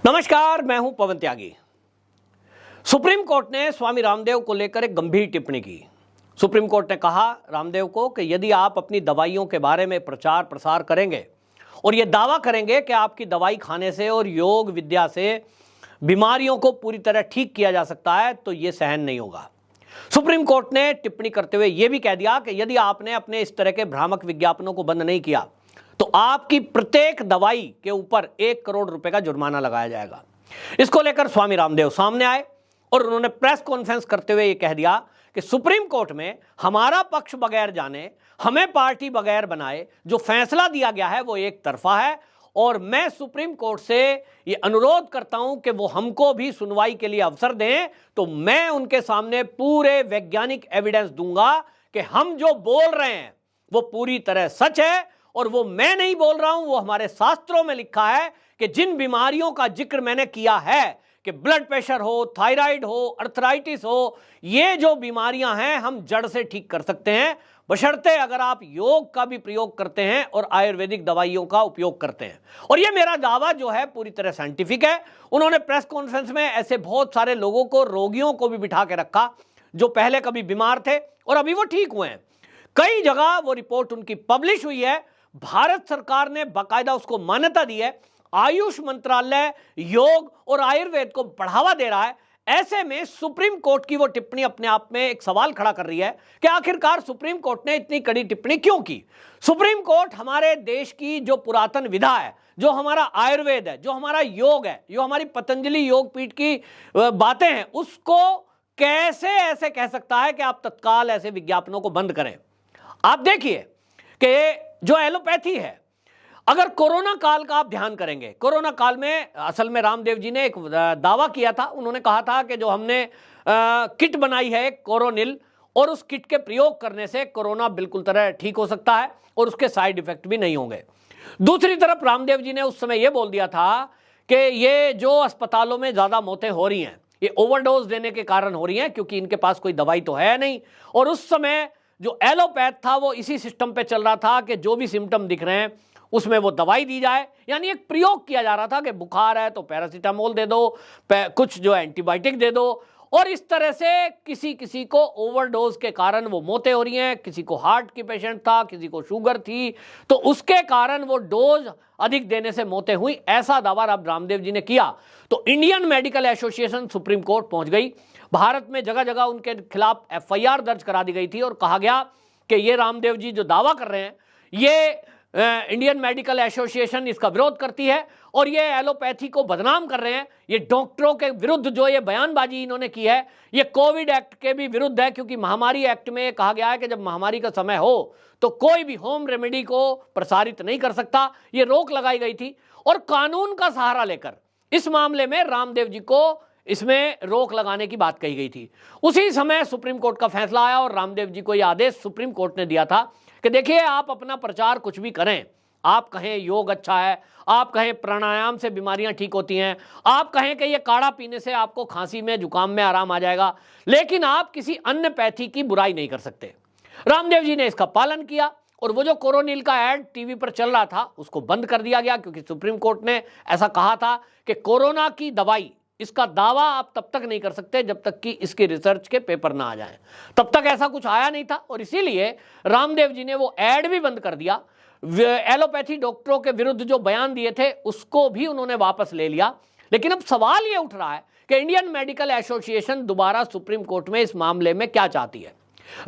नमस्कार, मैं हूं पवन त्यागी। सुप्रीम कोर्ट ने स्वामी रामदेव को लेकर एक गंभीर टिप्पणी की। सुप्रीम कोर्ट ने कहा रामदेव को कि यदि आप अपनी दवाइयों के बारे में प्रचार प्रसार करेंगे और यह दावा करेंगे कि आपकी दवाई खाने से और योग विद्या से बीमारियों को पूरी तरह ठीक किया जा सकता है तो यह सहन नहीं होगा। सुप्रीम कोर्ट ने टिप्पणी करते हुए यह भी कह दिया कि यदि आपने अपने इस तरह के भ्रामक विज्ञापनों को बंद नहीं किया तो आपकी प्रत्येक दवाई के ऊपर 1 करोड़ रुपए का जुर्माना लगाया जाएगा। इसको लेकर स्वामी रामदेव सामने आए और उन्होंने प्रेस कॉन्फ्रेंस करते हुए यह कह दिया कि सुप्रीम कोर्ट में हमारा पक्ष बगैर जाने, हमें पार्टी बगैर बनाए जो फैसला दिया गया है वो एक तरफा है और मैं सुप्रीम कोर्ट से ये अनुरोध करता हूं कि वो हमको भी सुनवाई के लिए अवसर दें, तो मैं उनके सामने पूरे वैज्ञानिक एविडेंस दूंगा कि हम जो बोल रहे हैं वो पूरी तरह सच है। और वो मैं नहीं बोल रहा हूं, वो हमारे शास्त्रों में लिखा है कि जिन बीमारियों का जिक्र मैंने किया है कि ब्लड प्रेशर हो, थायराइड हो, अर्थराइटिस हो, ये जो बीमारियां हैं हम जड़ से ठीक कर सकते हैं, बशर्ते अगर आप योग का भी प्रयोग करते हैं और आयुर्वेदिक दवाइयों का उपयोग करते हैं। और ये मेरा दावा जो है पूरी तरह साइंटिफिक है। उन्होंने प्रेस कॉन्फ्रेंस में ऐसे बहुत सारे लोगों को, रोगियों को भी बिठा के रखा जो पहले कभी बीमार थे और अभी वो ठीक हुए हैं। कई जगह वो रिपोर्ट उनकी पब्लिश हुई है। भारत सरकार ने बाकायदा उसको मान्यता दी है। आयुष मंत्रालय योग और आयुर्वेद को बढ़ावा दे रहा है। ऐसे में सुप्रीम कोर्ट की वो टिप्पणी अपने आप में एक सवाल खड़ा कर रही है कि आखिरकार सुप्रीम कोर्ट ने इतनी कड़ी टिप्पणी क्यों की। सुप्रीम कोर्ट हमारे देश की जो पुरातन विधा है, जो हमारा आयुर्वेद है, जो हमारा योग है, जो हमारी पतंजलि योग पीठ की बातें हैं, उसको कैसे ऐसे कह सकता है कि आप तत्काल ऐसे विज्ञापनों को बंद करें। आप देखिए कि जो एलोपैथी है, अगर कोरोना काल का आप ध्यान करेंगे, कोरोना काल में असल में रामदेव जी ने एक दावा किया था। उन्होंने कहा था कि जो हमने किट बनाई है कोरोनिल, और उस किट के प्रयोग करने से कोरोना बिल्कुल तरह ठीक हो सकता है और उसके साइड इफेक्ट भी नहीं होंगे। दूसरी तरफ रामदेव जी ने उस समय यह बोल दिया था कि ये जो अस्पतालों में ज्यादा मौतें हो रही हैं ये ओवरडोज देने के कारण हो रही हैं, क्योंकि इनके पास कोई दवाई तो है नहीं। और उस समय जो एलोपैथ था वो इसी सिस्टम पे चल रहा था कि जो भी सिम्टम दिख रहे हैं उसमें वो दवाई दी जाए, यानी एक प्रयोग किया जा रहा था कि बुखार है तो पैरासीटामोल दे दो, कुछ जो एंटीबायोटिक दे दो। और इस तरह से किसी किसी को ओवरडोज के कारण वो मौतें हो रही हैं। किसी को हार्ट की पेशेंट था, किसी को शुगर थी, तो उसके कारण वो डोज अधिक देने से मौतें हुई, ऐसा दावा रामदेव जी ने किया। तो Indian medical association supreme court पहुंच गई। भारत में जगह जगह उनके खिलाफ एफआईआर दर्ज करा दी गई थी और कहा गया कि ये रामदेव जी जो दावा कर रहे हैं ये इंडियन मेडिकल एसोसिएशन इसका विरोध करती है और ये एलोपैथी को बदनाम कर रहे हैं। ये डॉक्टरों के विरुद्ध जो ये बयानबाजी इन्होंने की है ये कोविड एक्ट के भी विरुद्ध है, क्योंकि महामारी एक्ट में कहा गया है कि जब महामारी का समय हो तो कोई भी होम रेमेडी को प्रसारित नहीं कर सकता। ये रोक लगाई गई थी और कानून का सहारा लेकर इस मामले में रामदेव जी को इसमें रोक लगाने की बात कही गई थी। उसी समय सुप्रीम कोर्ट का फैसला आया और रामदेव जी को यह आदेश सुप्रीम कोर्ट ने दिया था कि देखिए आप अपना प्रचार कुछ भी करें, आप कहें योग अच्छा है, आप कहें प्राणायाम से बीमारियां ठीक होती हैं, आप कहें कि ये काढ़ा पीने से आपको खांसी में जुकाम में आराम आ जाएगा, लेकिन आप किसी अन्य पैथी की बुराई नहीं कर सकते। रामदेव जी ने इसका पालन किया और वो जो कोरोनिल का ऐड टीवी पर चल रहा था उसको बंद कर दिया गया, क्योंकि सुप्रीम कोर्ट ने ऐसा कहा था कि कोरोना की दवाई, इसका दावा आप तब तक नहीं कर सकते जब तक कि इसके रिसर्च के पेपर ना आ जाएं। तब तक ऐसा कुछ आया नहीं था और इसीलिए रामदेव जी ने वो ऐड भी बंद कर दिया। एलोपैथी डॉक्टरों के विरुद्ध जो बयान दिए थे उसको भी उन्होंने वापस ले लिया। लेकिन अब सवाल ये उठ रहा है कि इंडियन मेडिकल एसोसिएशन दोबारा सुप्रीम कोर्ट में इस मामले में क्या चाहती है,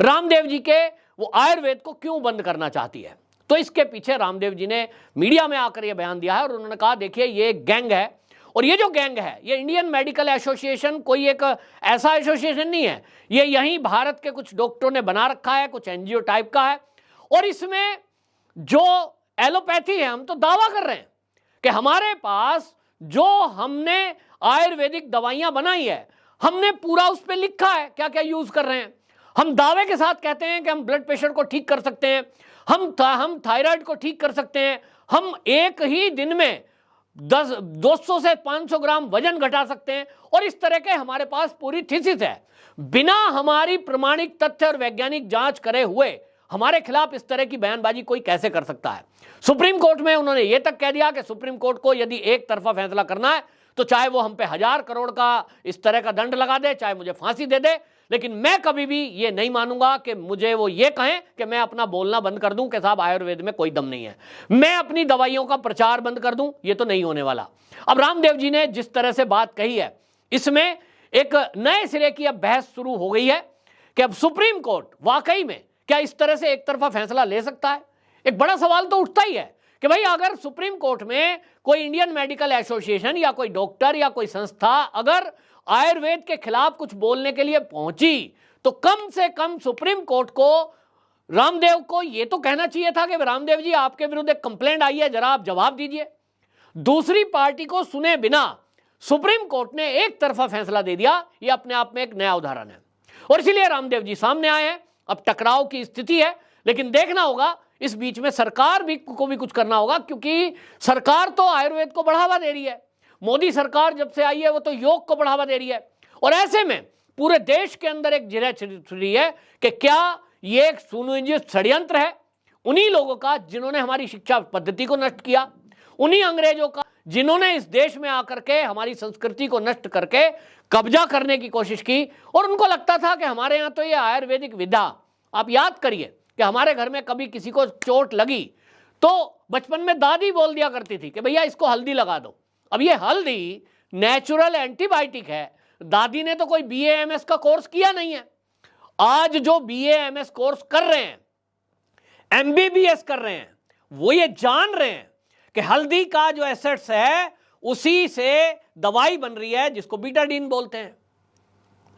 रामदेव जी के वो आयुर्वेद को क्यों बंद करना चाहती है। तो इसके पीछे रामदेव जी ने मीडिया में आकर यह बयान दिया है और उन्होंने कहा देखिए ये गैंग है और ये जो गैंग है ये इंडियन मेडिकल एसोसिएशन कोई एक ऐसा एसोसिएशन नहीं है, ये यहीं भारत के कुछ डॉक्टरों ने बना रखा है, कुछ एनजीओ टाइप का है। और इसमें जो एलोपैथी है, हम तो दावा कर रहे हैं कि हमारे पास जो हमने आयुर्वेदिक दवाइयां बनाई है हमने पूरा उस पर लिखा है क्या क्या यूज कर रहे हैं। हम दावे के साथ कहते हैं कि हम ब्लड प्रेशर को ठीक कर सकते हैं, हम थायराइड को ठीक कर सकते हैं, हम एक ही दिन में 200 से 500 ग्राम वजन घटा सकते हैं, और इस तरह के हमारे पास पूरी थीसिस है। बिना हमारी प्रमाणिक तथ्य और वैज्ञानिक जांच करे हुए हमारे खिलाफ इस तरह की बयानबाजी कोई कैसे कर सकता है। सुप्रीम कोर्ट में उन्होंने यह तक कह दिया कि सुप्रीम कोर्ट को यदि एक तरफा फैसला करना है तो चाहे वो हम पे 1000 करोड़ का इस तरह का दंड लगा दे, चाहे मुझे फांसी दे दे, लेकिन मैं कभी भी ये नहीं मानूंगा कि मुझे वो ये कहें कि मैं अपना बोलना बंद कर दूं कि साहब आयुर्वेद में कोई दम नहीं है, मैं अपनी दवाइयों का प्रचार बंद कर दूं। ये तो नहीं होने वाला। अब रामदेव जी ने जिस तरह से बात कही है, इसमें एक नए सिरे की अब बहस शुरू हो गई है कि अब सुप्रीम कोर्ट वाकई में क्या इस तरह से एक तरफा फैसला ले सकता है। एक बड़ा सवाल तो उठता ही है कि भाई अगर सुप्रीम कोर्ट में कोई इंडियन मेडिकल एसोसिएशन या कोई डॉक्टर या कोई संस्था अगर आयुर्वेद के खिलाफ कुछ बोलने के लिए पहुंची, तो कम से कम सुप्रीम कोर्ट को रामदेव को यह तो कहना चाहिए था कि रामदेव जी आपके विरुद्ध एक कंप्लेंट आई है, जरा आप जवाब दीजिए। दूसरी पार्टी को सुने बिना सुप्रीम कोर्ट ने एक तरफा फैसला दे दिया। यह अपने आप में एक नया उदाहरण है और इसीलिए रामदेव जी सामने आए हैं। अब टकराव की स्थिति है, लेकिन देखना होगा इस बीच में सरकार को भी कुछ करना होगा, क्योंकि सरकार तो आयुर्वेद को बढ़ावा दे रही है। मोदी सरकार जब से आई है वो तो योग को बढ़ावा दे रही है, और ऐसे में पूरे देश के अंदर एक जिरह छिड़ रही है कि क्या ये एक सुनियोजित षड्यंत्र है उन्हीं लोगों का जिन्होंने हमारी शिक्षा पद्धति को नष्ट किया, उन्हीं अंग्रेजों का जिन्होंने इस देश में आकर के हमारी संस्कृति को नष्ट करके कब्जा करने की कोशिश की। और उनको लगता था कि हमारे यहाँ तो ये आयुर्वेदिक विधा, आप याद करिए कि हमारे घर में कभी किसी को चोट लगी तो बचपन में दादी बोल दिया करती थी कि भैया इसको हल्दी लगा दो। अब ये हल्दी नेचुरल एंटीबायोटिक है। दादी ने तो कोई BA-MS का कोर्स किया नहीं है। आज जो BA-MS कोर्स कर रहे हैं, MBBS कर रहे हैं, वो ये जान रहे हैं कि हल्दी का जो एसेट्स है उसी से दवाई बन रही है जिसको बीटाडीन बोलते हैं।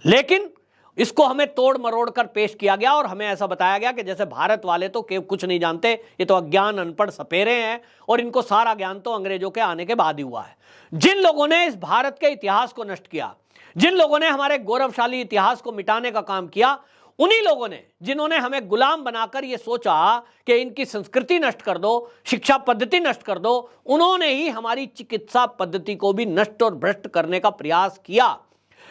लेकिन इसको हमें तोड़ मरोड़ कर पेश किया गया और हमें ऐसा बताया गया कि जैसे भारत वाले तो कुछ नहीं जानते, ये तो अज्ञान अनपढ़ सपेरे हैं और इनको सारा ज्ञान तो अंग्रेजों के आने के बाद ही हुआ है। जिन लोगों ने इस भारत के इतिहास को नष्ट किया, जिन लोगों ने हमारे गौरवशाली इतिहास को मिटाने का काम किया, उन्हीं लोगों ने जिन्होंने हमें गुलाम बनाकर यह सोचा कि इनकी संस्कृति नष्ट कर दो, शिक्षा पद्धति नष्ट कर दो, उन्होंने ही हमारी चिकित्सा पद्धति को भी नष्ट और भ्रष्ट करने का प्रयास किया।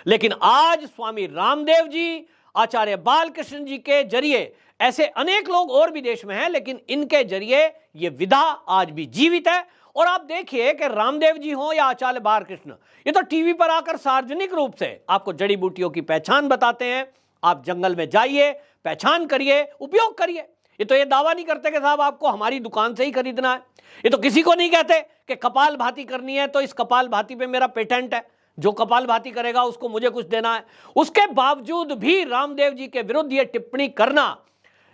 लेकिन आज स्वामी रामदेव जी, आचार्य बालकृष्ण जी के जरिए ऐसे अनेक लोग और भी देश में हैं, लेकिन इनके जरिए यह विधा आज भी जीवित है। और आप देखिए कि रामदेव जी हो या आचार्य बालकृष्ण, ये तो टीवी पर आकर सार्वजनिक रूप से आपको जड़ी बूटियों की पहचान बताते हैं। आप जंगल में जाइए, पहचान करिए, उपयोग करिए। ये तो ये दावा नहीं करते कि साहब आपको हमारी दुकान से ही खरीदना है। ये तो किसी को नहीं कहते कि कपाल भाती करनी है तो इस कपाल भाती पे मेरा पेटेंट है, जो कपाल भाती करेगा उसको मुझे कुछ देना है। उसके बावजूद भी रामदेव जी के विरुद्ध ये टिप्पणी करना,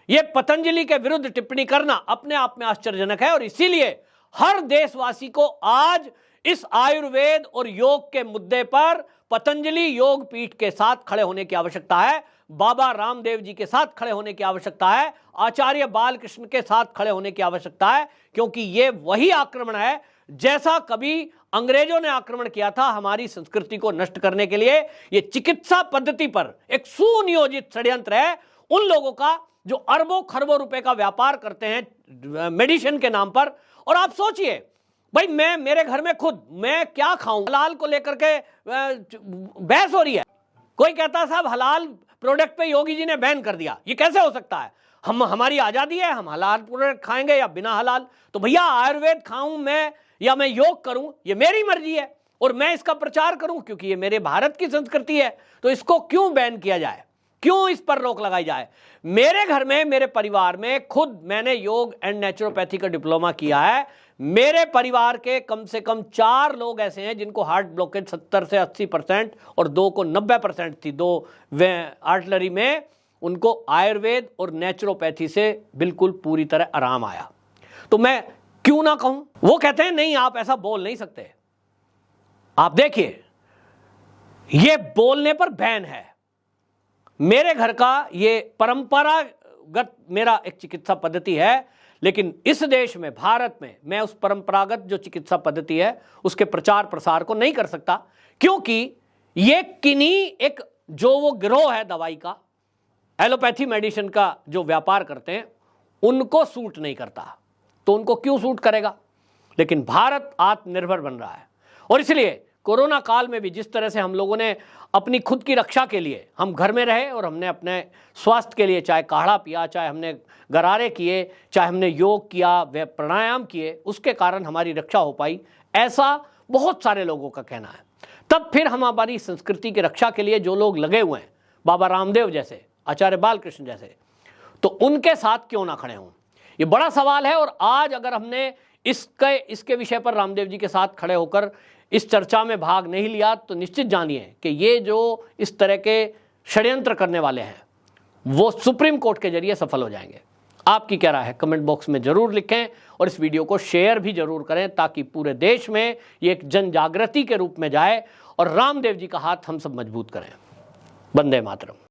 ये पतंजलि के विरुद्ध टिप्पणी करना अपने आप में आश्चर्यजनक है। और इसीलिए हर देशवासी को आज इस आयुर्वेद और योग के मुद्दे पर पतंजलि योग पीठ के साथ खड़े होने की आवश्यकता है, बाबा रामदेव जी के साथ खड़े होने की आवश्यकता है, आचार्य बालकृष्ण के साथ खड़े होने की आवश्यकता है, क्योंकि यह वही आक्रमण है जैसा कभी अंग्रेजों ने आक्रमण किया था हमारी संस्कृति को नष्ट करने के लिए। यह चिकित्सा पद्धति पर एक सुनियोजित षड्यंत्र है उन लोगों का जो अरबों खरबों रुपए का व्यापार करते हैं मेडिसिन के नाम पर। और आप सोचिए भाई, मेरे घर में खुद मैं क्या खाऊं, हलाल को लेकर के बहस हो रही है। कोई कहता है साहब हलाल प्रोडक्ट पे योगी जी ने बैन कर दिया, ये कैसे हो सकता है? हमारी आजादी है, हम हलाल प्रोडक्ट खाएंगे या बिना हलाल। तो भैया आयुर्वेद खाऊं मैं या मैं योग करूं, ये मेरी मर्जी है और मैं इसका प्रचार करूं क्योंकि ये मेरे भारत की संस्कृति है। तो इसको क्यों बैन किया जाए, क्यों इस पर रोक लगाई जाए? मेरे घर में, मेरे परिवार में खुद मैंने योग एंड नेचुरोपैथी का डिप्लोमा किया है। मेरे परिवार के कम से कम 4 लोग ऐसे हैं जिनको हार्ट ब्लॉकेज 70 से 80% और 2 को 90% थी। 2 आर्टिलरी में उनको आयुर्वेद और नेचुरोपैथी से बिल्कुल पूरी तरह आराम आया। तो मैं क्यों ना कहूं? वो कहते हैं नहीं आप ऐसा बोल नहीं सकते। आप देखिए ये बोलने पर बैन है। मेरे घर का ये परंपरागत मेरा एक चिकित्सा पद्धति है, लेकिन इस देश में, भारत में, मैं उस परंपरागत जो चिकित्सा पद्धति है उसके प्रचार प्रसार को नहीं कर सकता, क्योंकि ये किन्हीं एक जो वो गिरोह है दवाई का, एलोपैथी मेडिसिन का जो व्यापार करते हैं, उनको सूट नहीं करता। तो उनको क्यों सूट करेगा? लेकिन भारत आत्मनिर्भर बन रहा है और इसलिए कोरोना काल में भी जिस तरह से हम लोगों ने अपनी खुद की रक्षा के लिए हम घर में रहे और हमने अपने स्वास्थ्य के लिए चाहे काढ़ा पिया, चाहे हमने गरारे किए, चाहे हमने योग किया, वे प्राणायाम किए, उसके कारण हमारी रक्षा हो पाई। ऐसा बहुत सारे लोगों का कहना है। तब फिर हम हमारी संस्कृति की रक्षा के लिए जो लोग लगे हुए हैं, बाबा रामदेव जैसे, आचार्य बालकृष्ण जैसे, तो उनके साथ क्यों ना खड़े हों? ये बड़ा सवाल है। और आज अगर हमने इसके विषय पर रामदेव जी के साथ खड़े होकर इस चर्चा में भाग नहीं लिया तो निश्चित जानिए कि ये जो इस तरह के षड्यंत्र करने वाले हैं वो सुप्रीम कोर्ट के जरिए सफल हो जाएंगे। आपकी क्या राय है? कमेंट बॉक्स में जरूर लिखें और इस वीडियो को शेयर भी जरूर करें ताकि पूरे देश में ये एक जन जागृति के रूप में जाए और रामदेव जी का हाथ हम सब मजबूत करें। वंदे मातरम।